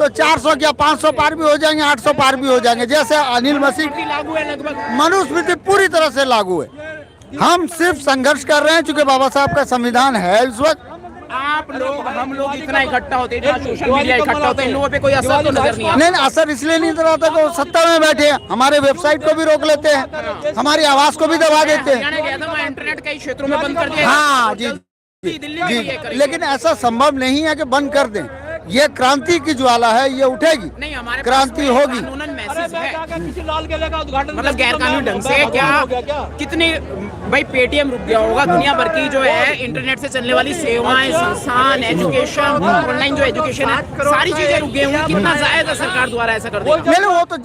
तो 400 या 500 पार भी हो जाएंगे, 800 पार भी हो जाएंगे। जैसे अनिल मसीह लागू है लगभग। मनुस्मृति पूरी तरह से लागू है। हम सिर्फ संघर्ष कर रहे हैं क्योंकि बाबा साहब का संविधान है इस वक्त। आप लोग, हम लोग इतना इकट्ठा होते हैं, सोशल मीडिया इकट्ठा होते हैं, इन लोगों पे कोई असर तो नजर नहीं आता। नहीं, असर इसलिए नहीं नजर आता कि वो सत्ता में बैठे हैं, हमारे वेबसाइट को भी रोक लेते हैं, हमारी आवाज को भी दबा देते हैं। गया था वहाँ इंटरनेट कई क्षेत्रों में बंद कर दिया। हाँ जी दिल्ली में भी ये जी, करेंगे। लेकिन ऐसा संभव नहीं है कि बंद कर दें। ये क्रांति की ज्वाला है, ये उठेगी, नहीं, हमारे क्रांति होगी। कानूनन मैसेज है, मतलब गैर कानूनी ढंग से क्या कितने भाई पेटीएम रुक गया होगा, दुनिया भर की जो है इंटरनेट से चलने वाली सेवाएं, संस्थान, एजुकेशन, ऑनलाइन जो एजुकेशन है, सारी चीजें रुक गई होंगी। कितना जायज है सरकार द्वारा ऐसा कर दिया? नहीं, वो तो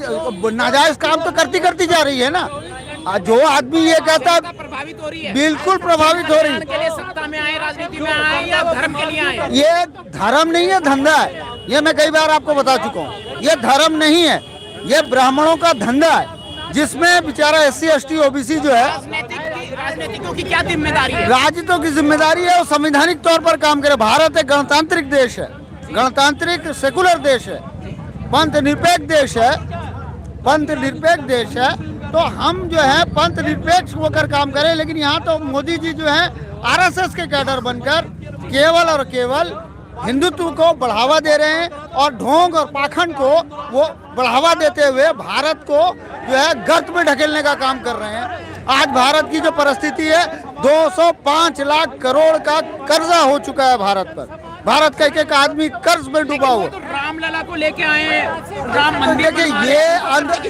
नाजायज काम तो करती जा रही है ना। जो आदमी ये कहता है प्रभावित हो रही है, बिल्कुल प्रभावित हो रही है। के लिए सत्ता में आए, राजनीति में आए या धर्म के लिए आए? ये धर्म नहीं है, धंधा है। ये मैं कई बार आपको बता चुका हूँ, ये धर्म नहीं है, ये ब्राह्मणों का धंधा है, जिसमें बेचारा SC ST OBC जो है, राजनीतिकों की क्या जिम्मेदारी है? राजनीतियों की जिम्मेदारी है वो संवैधानिक तौर पर काम करे। भारत एक गणतांत्रिक देश है, गणतांत्रिक सेकुलर देश है, पंथ निरपेक्ष देश है, पंथ निरपेक्ष देश है। तो हम जो है पंथ निरपेक्ष होकर काम करें। लेकिन यहाँ तो मोदी जी जो है RSS के कैडर बनकर केवल और केवल हिंदुत्व को बढ़ावा दे रहे हैं और ढोंग और पाखंड को वो बढ़ावा देते हुए भारत को जो है गर्त में ढकेलने का काम कर रहे हैं। आज भारत की जो परिस्थिति है, 205 लाख करोड़ का कर्जा हो चुका है भारत पर। भारत का एक आदमी कर्ज में डूबा हुआ। तो रामलला को लेके आए, राम मंदिर देखिए,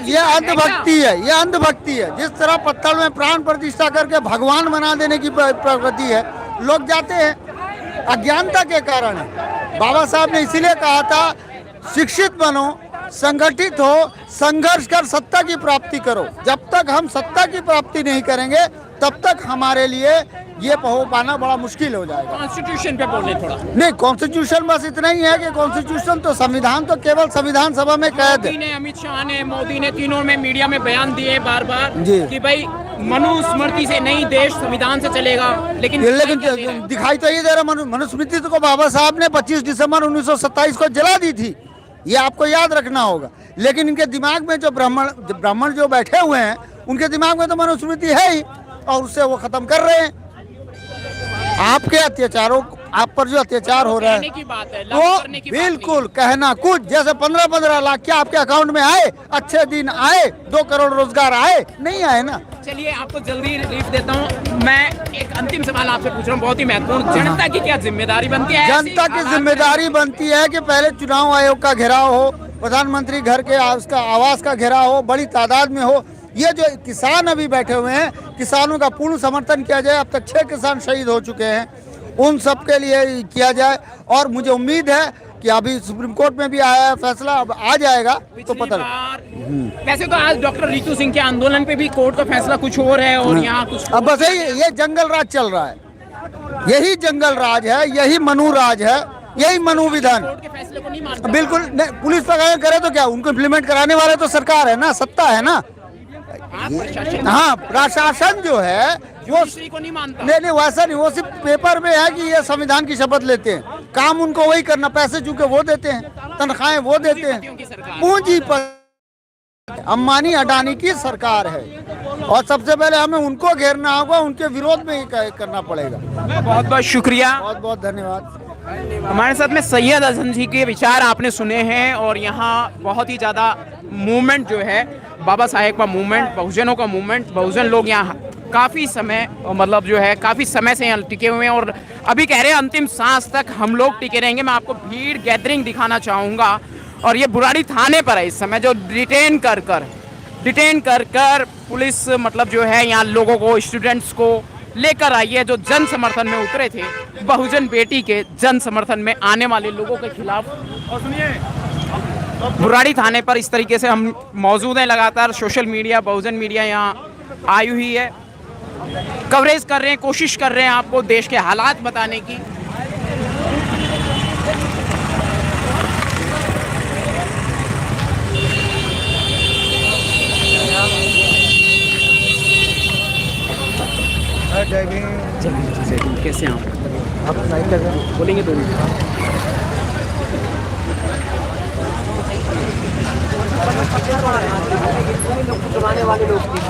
ये अंधभक्ति है, ये अंधभक्ति है। जिस तरह पत्थर में प्राण प्रतिष्ठा करके भगवान बना देने की प्रवृत्ति है, लोग जाते हैं, अज्ञानता के कारण है। बाबा साहब ने इसीलिए कहा था, शिक्षित बनो, संगठित हो, संघर्ष कर सत्ता की प्राप्ति करो। जब तक हम सत्ता की प्राप्ति नहीं करेंगे, तब तक हमारे लिए ये हो पाना बड़ा मुश्किल हो जाएगा। कॉन्स्टिट्यूशन पे बोले थोड़ा। नहीं, कॉन्स्टिट्यूशन बस इतना ही है कि कॉन्स्टिट्यूशन तो संविधान तो केवल संविधान सभा में कैद है। अमित शाह ने, मोदी ने, तीनों में मीडिया में बयान दिए बार बार कि भाई मनुस्मृति से नहीं, देश संविधान से चलेगा। लेकिन दिखाई तो ये दे रहा, मनुस्मृति को बाबा साहब ने 25 दिसंबर 1927 को जला दी थी, ये आपको याद रखना होगा। लेकिन इनके दिमाग में जो ब्राह्मण जो बैठे हुए हैं, उनके दिमाग में तो मनुस्मृति है ही, और उससे वो खत्म कर रहे हैं। आपके अत्याचारों, आप पर जो अत्याचार हो रहा है, तो बिल्कुल कहना कुछ, जैसे 15-15 लाख क्या आपके अकाउंट में आए, अच्छे दिन आए, 2 करोड़ रोजगार आए, नहीं आए ना। चलिए, आपको जल्दी रिलीफ देता हूँ। मैं एक अंतिम सवाल आपसे पूछ रहा हूँ, बहुत ही महत्वपूर्ण। जनता की क्या जिम्मेदारी बनती है? जनता की जिम्मेदारी बनती है कि पहले चुनाव आयोग का घेराव हो, प्रधानमंत्री घर के उसका आवास का घेराव हो, बड़ी तादाद में हो। ये जो किसान अभी बैठे हुए हैं, किसानों का पूर्ण समर्थन किया जाए। अब तक 6 किसान शहीद हो चुके हैं, उन सब के लिए किया जाए। और मुझे उम्मीद है कि अभी सुप्रीम कोर्ट में भी आया है फैसला, अब आ जाएगा तो पता वैसे तो आज डॉक्टर रितु सिंह के आंदोलन पे भी कोर्ट का फैसला कुछ और है और यहाँ कुछ। अब बस ये जंगल राज चल रहा है, यही जंगल राज है, यही मनु राज है, यही मनु विधान। के फैसले को नहीं मानता बिल्कुल नहीं। पुलिस पर करे तो क्या, उनको इम्प्लीमेंट कराने वाले तो सरकार है ना, सत्ता है ना। हाँ, प्रशासन जो है वो को नहीं मानता। नहीं, वैसा नहीं, वो सिर्फ पेपर में है कि ये संविधान की शपथ लेते हैं, काम उनको वही करना, पैसे चूंकि वो देते हैं, तनख्वाहें वो देते हैं, पूंजी पर अंबानी अडानी की सरकार है। और सबसे पहले हमें उनको घेरना होगा, उनके विरोध में ही करना पड़ेगा। बहुत बहुत शुक्रिया, बहुत बहुत धन्यवाद। हमारे साथ में सैयद हसन जी के विचार आपने सुने हैं। और यहाँ बहुत ही ज़्यादा मूवमेंट जो है, बाबा साहेब का मूवमेंट, बहुजनों का मूवमेंट, बहुजन लोग यहाँ काफ़ी समय, मतलब जो है काफ़ी समय से यहाँ टिके हुए हैं और अभी कह रहे हैं अंतिम सांस तक हम लोग टिके रहेंगे। मैं आपको भीड़ गैदरिंग दिखाना चाहूँगा। और ये बुराड़ी थाने पर है इस समय, जो डिटेन कर पुलिस मतलब जो है यहाँ लोगों को, स्टूडेंट्स को लेकर आई है, जो जन समर्थन में उतरे थे, बहुजन बेटी के जन समर्थन में आने वाले लोगों के खिलाफ। और सुनिए, बुराड़ी थाने पर इस तरीके से हम मौजूद हैं। लगातार सोशल मीडिया, बहुजन मीडिया यहाँ आई हुई है, कवरेज कर रहे हैं, कोशिश कर रहे हैं आपको देश के हालात बताने की। कैसे आप बोलेंगे 2 मिनट? लोग कुछ करवाने वाले लोग थे।